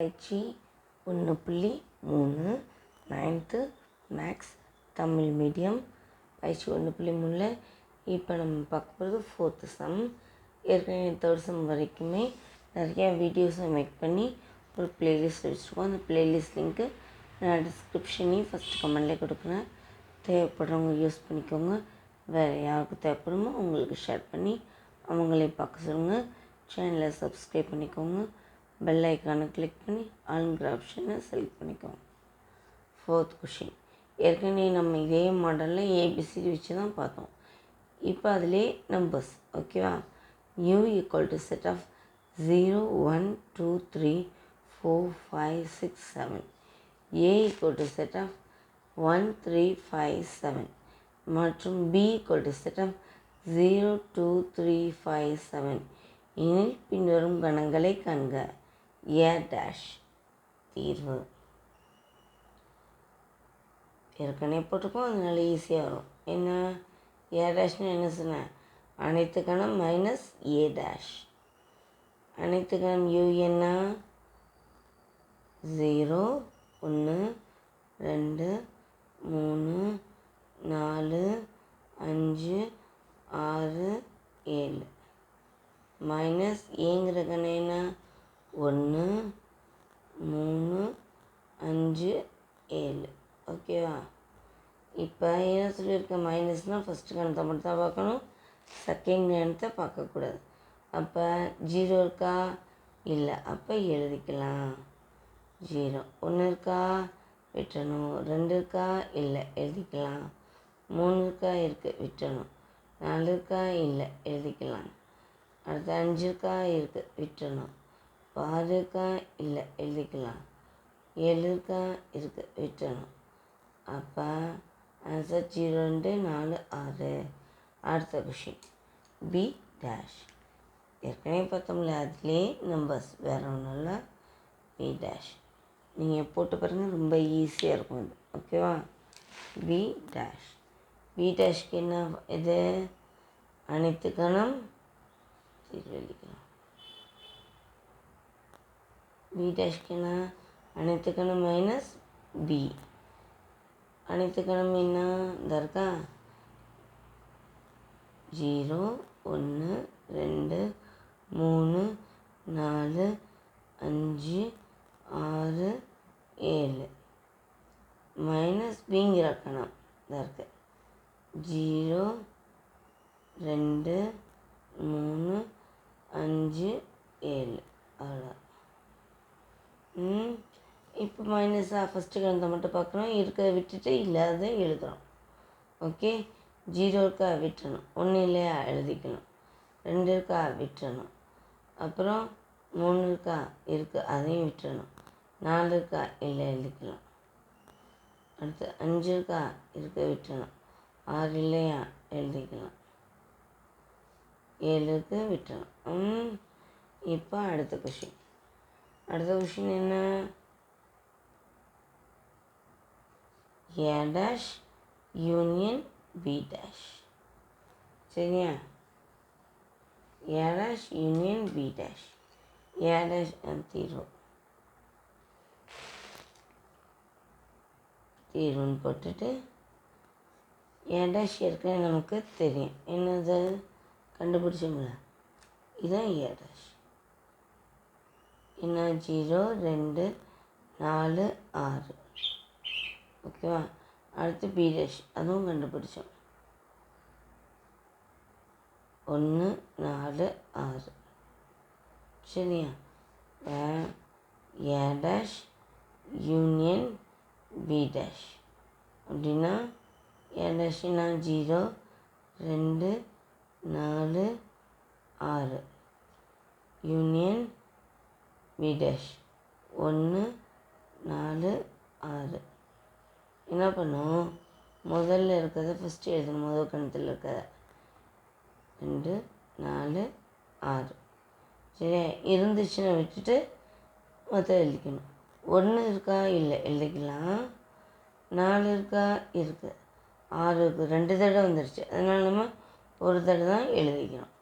பயிற்சி 1.3 9th maths Tamil medium பயிற்சி 1.3ல் இப்போ நம்ம பார்க்க போகிறது 4th சம். ஏற்கனவே 3rd சம் வரைக்குமே நிறையா வீடியோஸை மேக் பண்ணி ஒரு ப்ளேலிஸ்ட் வச்சுருக்கோம். அந்த ப்ளேலிஸ்ட் லிங்க்கு நான் டிஸ்கிரிப்ஷனையும் ஃபஸ்ட் கமெண்ட்லேயே கொடுக்குறேன். தேவைப்படுறவங்க யூஸ் பண்ணிக்கோங்க. வேறு யாருக்கு தேவைப்படுமோ அவங்களுக்கு ஷேர் பண்ணி அவங்களே பார்க்க சொல்லுங்கள். சேனலை சப்ஸ்கிரைப் பண்ணிக்கோங்க. பெல் ஐக்கானை கிளிக் பண்ணி ஆளுங்கிற ஆப்ஷனை செலக்ட் பண்ணிக்கோங்க. 4th question. ஏற்கனவே நம்ம இதே மாடலில் ஏபிசிடி வச்சு தான் பார்த்தோம். இப்போ அதிலே நம்பர்ஸ் ஓகேவா. U equal to set of 0 1 2 3 4 5 6 7. A equal to set of 1 3 5 7 மற்றும் B equal to set of 0 2 3 5 7 எனில் பின்வரும் கணங்களை காண்க. ஏ டேஷ் தீர்வு. ஏற்கனவே போட்டிருக்கோம், அதனால ஈஸியாக வரும். என்ன ஏ டேஷ்னு என்ன சொன்னேன்? அனைத்து கணம் மைனஸ் ஏ டேஷ். அனைத்து கணம் யூ என்ன? 0 1 2 3 4 5 6 7 மைனஸ் ஏங்கிற கணம் என்ன? 1 3 5 7 ஓகேவா. இப்போ என்ன சொல்லியிருக்கேன்? மைனஸ்னால் ஃபஸ்ட்டு கணத்தை மட்டும் தான் பார்க்கணும், செகண்ட் கணத்தை பார்க்கக்கூடாது. அப்போ 0 இருக்கா? இல்லை. அப்போ எழுதிக்கலாம் 0. 1 இருக்கா? விட்டணும். 2 இருக்கா? இல்லை, எழுதிக்கலாம். 3 இருக்கா? இருக்குது, விட்டணும். 4 இருக்கா? இல்லை, எழுதிக்கலாம். அடுத்து 5 இருக்கா? இருக்குது, விட்டணும். 6 இருக்கா? இல்லை, எழுதிக்கலாம். 7 இருக்கா? இருக்குது, விட்டணும். அப்போ ஆன்சர் 0 2 4 6. அடுத்த கொஷின் பி டேஷ். ஏற்கனவே பார்த்தோம்ல, அதுலேயே நம்பர்ஸ் வேறு ஒன்றும் இல்லை. பி டேஷ் நீங்கள் போட்டு பாருங்கள், ரொம்ப ஈஸியாக இருக்கும் இது ஓகேவா. B dash. பி டேஷ்க்கு என்ன இது? அனைத்து கணம் எழுதிக்கலாம். பி டேஷ்க்கு என்ன? அனைத்து கணம் மைனஸ் பி. அனைத்து கணம் என்ன? இந்த இருக்கா 0 1 2 3 4 5 6 7 மைனஸ் பிங்கிற கணம் இந்த இருக்கு 0 2 3 5 7 அவ்வளோ. இப்போ மைனஸாக ஃபஸ்ட்டு கணத்தை மட்டும் பார்க்குறோம், இருக்கிறத விட்டுட்டு இல்லாத எழுதுகிறோம். ஓகே. 0 இருக்கா? விட்டுறணும். 1 இல்லையா? எழுதிக்கணும். 2 இருக்கா? விட்டுறணும். அப்புறம் 3 இருக்கா? இருக்குது, அதையும் விட்டுறணும். 4 இருக்கா? இல்லை, எழுதிக்கலாம். அடுத்து 5 இருக்கா? இருக்க, விட்டுறணும். 6 இல்லையா? எழுதிக்கலாம். 7 இருக்கு, விட்டுறணும். இப்போ அடுத்த கொஷின். அடுத்த கொஷின் என்ன? A dash union B dash. சரியா? A dash union B dash. A dash தீர்வு. தீர்வுன்னு போட்டுட்டு ஏ டேஷ் ஏற்கனவே நமக்கு தெரியும். என்னது கண்டுபிடிச்சோம்ல, இதுதான் ஏ டேஷ். என்ன? 0 2 4 6 ஓகேவா. அடுத்து பி டேஷ், அதுவும் கண்டுபிடிச்சோம். 1 4 6. சரியா? A dash union B dash அப்படின்னா ஏ டேஷ்னா 0 2 4 6 யூனியன் பி டேஷ் 1 4 6. என்ன பண்ணும்? முதல்ல இருக்கிறத ஃபஸ்ட்டு எழுதணும். முதல் கணத்தில் இருக்கிறத 2 4 6. சரி, இருந்துச்சுன்னா விட்டுட்டு மொத்தம் எழுதிக்கணும். 1 இருக்கா? இல்லை, எழுதிக்கலாம். 4 இருக்கா? இருக்குது. 6 இருக்குது, 2 தடவை வந்துடுச்சு, அதனால் நம்ம ஒரு தடவை தான் எழுதிக்கணும்.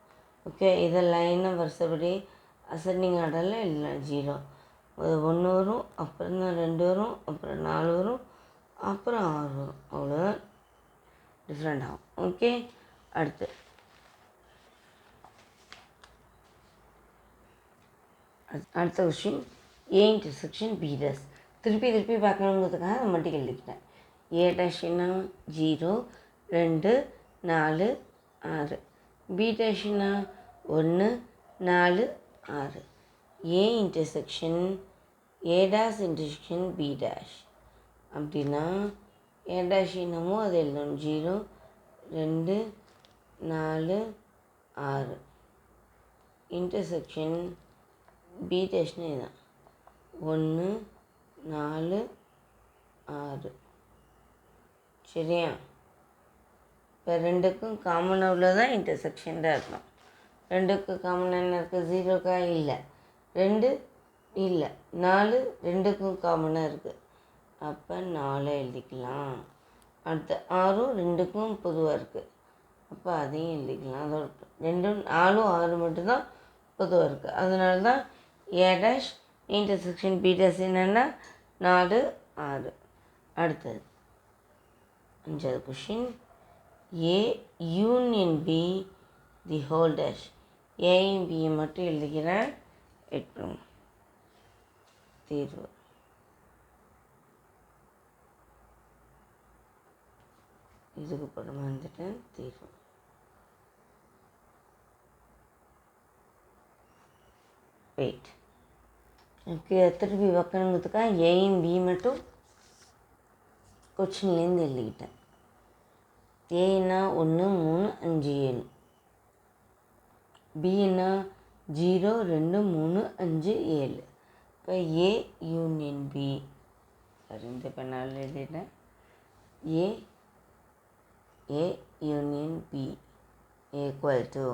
ஓகே. இதை லைனாக வருஷப்படி அசெண்டிங் ஆர்டரில் எழுதலாம். 0 1 வரும், அப்புறம் தான் 2 வரும், அப்புறம் 4 வரும், அப்புறம் 6 வரும். அவ்வளோதான் டிஃப்ரெண்ட் ஆகும். ஓகே, அடுத்து அடுத்த question, A intersection B dash. திருப்பி பார்க்கணுங்கிறதுக்காக அதை மட்டும் எழுதிக்கிட்டேன். ஏ டேஷ்னா 0, 2, 4, 6. பி டேஷ்னா 1, 4, 6. A intersection A dash intersection B dash அப்படின்னா ஏ டேஷ் என்னமோ அது எழுதணும். 0, 2, 4, 6. இன்டர்செக்ஷன் பி டேஷ்னு இதுதான் 1, 4, 6. சரியா? இப்போ ரெண்டுக்கும் காமனாக உள்ளதான் இன்டர்செக்ஷன் தான் இருக்கும். ரெண்டுக்கும் காமனாக என்ன இருக்குது? 0க்கா? இல்லை. 2 இல்லை. 4 ரெண்டுக்கும் காமனாக இருக்குது. அப்போ 4 எழுதிக்கலாம். அடுத்து 6 ரெண்டுக்கும் பொதுவாக இருக்குது. அப்போ அதையும் எழுதிக்கலாம். அதோட 2, 4, 6 மட்டும்தான் பொதுவாக இருக்குது. அதனால தான் A dash intersection B dash என்னென்னா 4, 6. அடுத்தது 5வது question, A union B the whole dash. ஏயும் பியை மட்டும் எழுதிக்கிறேன். எட்டும் தீர்வு. இதுக்கு படமாக வந்துட்டேன். தீர்வு வெயிட். ஓகே, திருப்பி வைக்கணுங்கிறதுக்காக ஏயும் பி மட்டும் கொஷின்லேருந்து எழுதிக்கிட்டேன். ஏன்னா 1, 3, 5, 7. பின்னா 0, 2, 3, 5, 7. இப்போ ஏ யூனியன் பி. சரி, இந்த பெண்ணால் எழுதிட்டேன். A union B equal to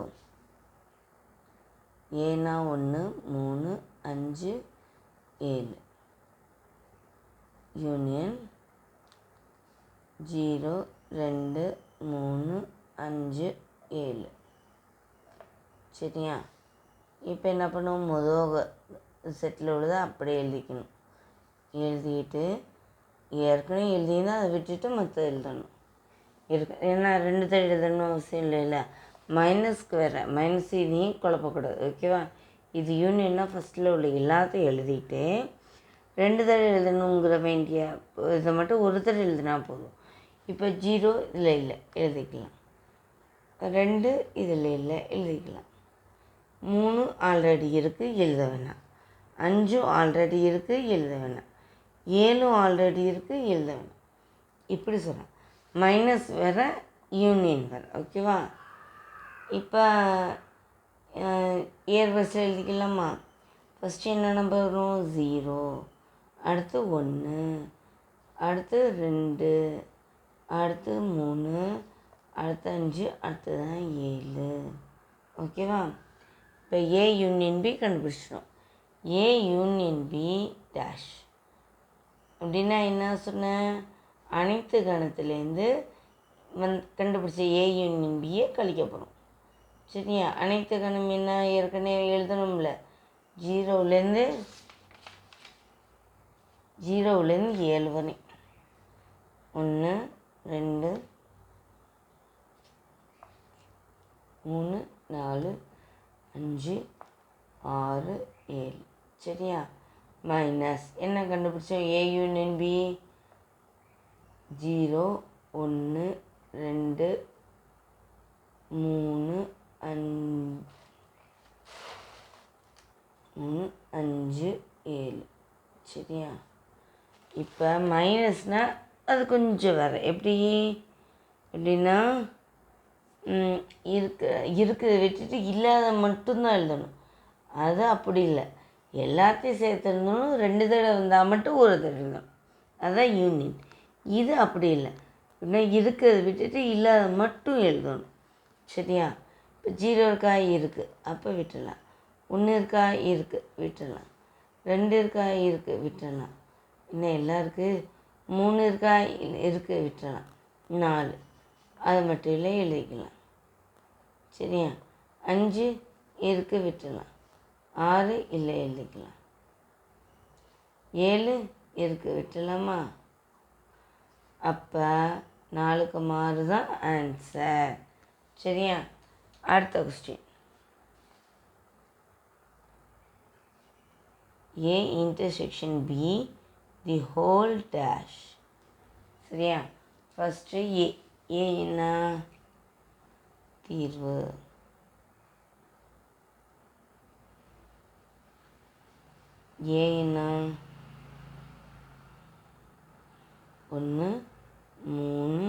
ஏன்னா 1, 3, 5, 7 யூனியன் 0, 2, 3, 5, 7. சரியா? இப்போ என்ன பண்ணுவோம்? முதல் செட்டில் உள்ளதை அப்படியே எழுதிக்கணும். எழுதிட்டு ஏற்கனவே எழுதினா அதை விட்டுட்டு மற்ற எழுதணும். ஏன்னா 2 தடவை எழுதணும் அவசியம் இல்லைல்ல. மைனஸ்க்கு வேறு மைனஸ் இதையும் குழப்பக்கூடாது. ஓகேவா? இது யூனியன்னா ஃபஸ்ட்டில் உள்ள எல்லாத்தையும் எழுதிட்டு 2 தடவை எழுதணுங்கிற வேண்டிய இதை மட்டும் ஒரு தடவை எழுதினா போதும். இப்போ 0 இதில் இல்லை, எழுதிக்கலாம். 2 இதில் இல்லை, எழுதிக்கலாம். 3 ஆல்ரெடி இருக்குது, எழுத வேணாம். 5 ஆல்ரெடி இருக்குது, எழுத வேணாம். 7 ஆல்ரெடி இருக்குது, எழுத வேணாம். இப்படி சொல்கிறேன். மைனஸ் வேறு, யூனியன் வேறு. ஓகேவா? இப்போ ஏர் வரிசையில் எழுதிக்கலாமா? ஃபஸ்ட்டு என்ன நம்பர் வரும்? 0, அடுத்து 1, அடுத்து 2, அடுத்து 3, அடுத்து 5, அடுத்து தான் 7. ஓகேவா? இப்போ ஏ யூனியன் பி கண்டுபிடிச்சிட்டோம். ஏ யூனியன் பி டேஷ் அப்படின்னா என்ன சொன்னேன்? அனைத்து கணத்துலேருந்து கண்டுபிடிச்ச ஏ யூனியன் பியை கழிக்க போகிறோம். சரியா? அனைத்து கணம் என்ன ஏற்கனவே எழுதணும்ல. 0லேருந்து 7 வரை 1, 2, 3, 4, 5, 6, 7. சரியா? மைனஸ் என்ன கண்டுபிடிச்சோம்? A union B 0, 1, 2, 3, 5, 7. சரியா? இப்போ மைனஸ்னால் அது கொஞ்சம் வேறு. எப்படின்னா இருக்கிறத விட்டுட்டு இல்லாத மட்டும்தான் எழுதணும். அது அப்படி இல்லை. எல்லாத்தையும் சேர்த்து எழுதணும். 2 தடவை வந்தால் மட்டும் ஒரு தடவை எழுதணும். அதுதான் யூனியன். இது அப்படி இல்லை. அப்படின்னா இருக்கிறத விட்டுட்டு இல்லாத மட்டும் எழுதணும். சரியா? இப்போ 0 இருக்கா? இருக்குது, அப்போ விட்டுடலாம். 1 இருக்கா? இருக்குது, விட்டுடலாம். 2 இருக்கா? இருக்குது, விட்டுடலாம். இன்னும் எல்லாம் இருக்குது. 3 இருக்கா? இருக்குது, விட்டுடலாம். 4 அது மட்டும் இல்லை, எழுதிக்கலாம். சரியா? 5 இருக்குது, விட்டுடலாம். 6 இல்லை, எழுதிக்கலாம். 7 இருக்குது, விட்டுலாமா? அப்போ 4க்கு 6 தான் ஆன்சர். சரியா? அடுத்த question. A intersection B the whole dash. சரியா? ஃபஸ்ட்டு ஏ என்ன தீர்வு? ஏ என்ன 1 3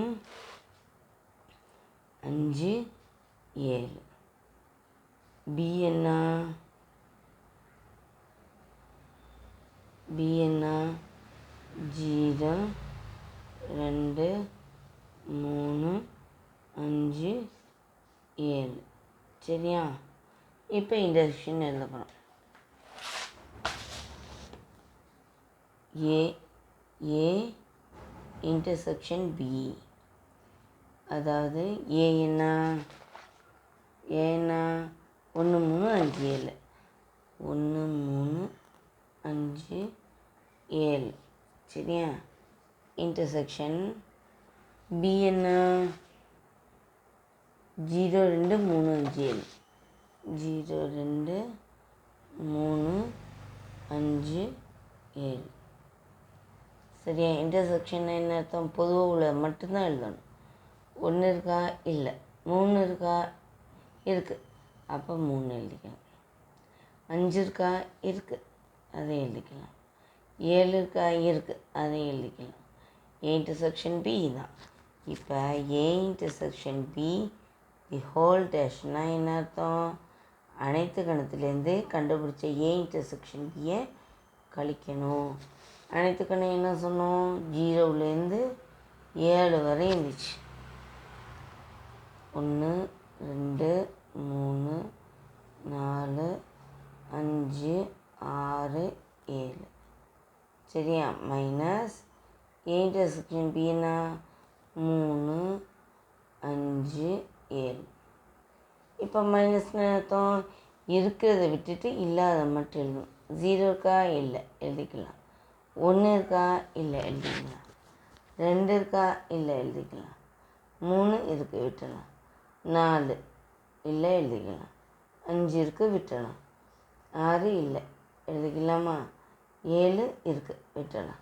5 7. பி என்ன 0 2 3 5 7. சரியா? இப்போ இன்டர்செக்ஷன் எழுத போகிறோம். ஏ இன்டர்செக்ஷன் பி, அதாவது ஏ என்ன 1 3 5 7. 1 3 5 7. சரியா? இன்டர்செக்ஷன் பி என்ன 0 2 3 5 7. 0 2 3 5 7. சரியா? இன்டர்செக்ஷன் என்ன அர்த்தம்? பொதுவாக உள்ள மட்டும்தான் எழுதணும். 1 இருக்கா? இல்லை. 3 இருக்கா? இருக்குது. அப்போ 3 எழுதிக்கலாம். 5 இருக்கா? இருக்குது, அதை எழுதிக்கலாம். 7 இருக்கா? இருக்குது, அதை எழுதிக்கலாம். ஏ இன்டர்செக்ஷன் பி தான். இப்போ A intersection B the whole டேஷ்னால் என்ன அர்த்தம்? அனைத்து கணத்துலேருந்து கண்டுபிடிச்ச ஏ இன்டர்செக்ஷன் பியை கழிக்கணும். அனைத்து கணம் என்ன சொன்னோம்? 0லேருந்து 7 வரை இருந்துச்சு. 1 2 3 4 5 6 7. சரியா? மைனஸ் ஏ இன்டர்செக்ஷன் பி என்ன 3 5 7. இப்போ மைனஸ்னு அர்த்தம் இருக்கிறத விட்டுட்டு இல்லாத மட்டும் எழுதணும். 0 இருக்கா? இல்லை, எழுதிக்கலாம். 1 இருக்கா? இல்லை, எழுதிக்கலாம். 2 இருக்கா? இல்லை, எழுதிக்கலாம். 3 இருக்குது, விட்டுடலாம். 4 இல்லை, எழுதிக்கலாம். 5 இருக்குது, விட்டுடலாம். 6 இல்லை, எழுதிக்கலாமா? 7 இருக்குது, விட்டுடலாம்.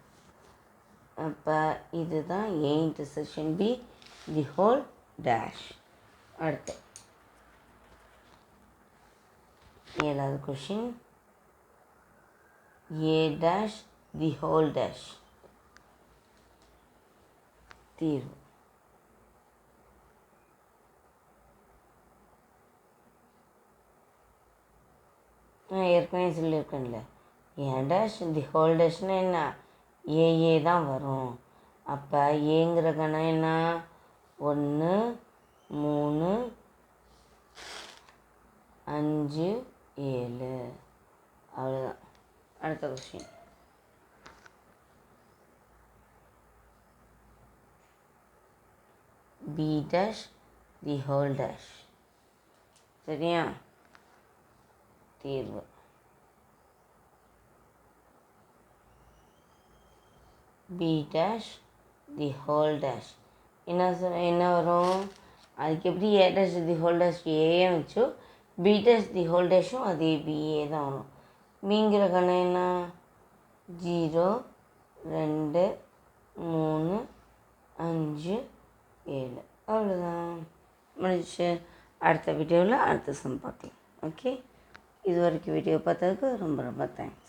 அப்போ இதுதான் ஏ intersection B the whole dash. அடுத்து 7வது question. A dash the whole dash. தீர்வு. நான் ஏற்கனவே சொல்லியிருக்கேன்ல, ஏ டேஷ் தி ஹோல் டேஷ்னால் என்ன? ஏ தான் வரும். அப்போ ஏங்கிற கணம் என்ன? 1 3 5 7. அவ்வளோதான். அடுத்த question. B dash the whole dash. சரியா? தீர்வு. B dash the whole dash என்ன வரும்? அதுக்கு எப்படி A dash the whole dash ஏயே வச்சோ, பி டேஷ் தி ஹோல் டேஷும் அதே பிஏ தான் வரும். பிங்கிற கணம் என்ன? 0 2 3 5 7. அவ்வளோதான், முடிச்சு. அடுத்த வீடியோவில் அடுத்த சம் பார்க்கலாம். ஓகே, இது வரைக்கும் வீடியோ பார்த்ததுக்கு ரொம்ப ரொம்ப தேங்க்ஸ்.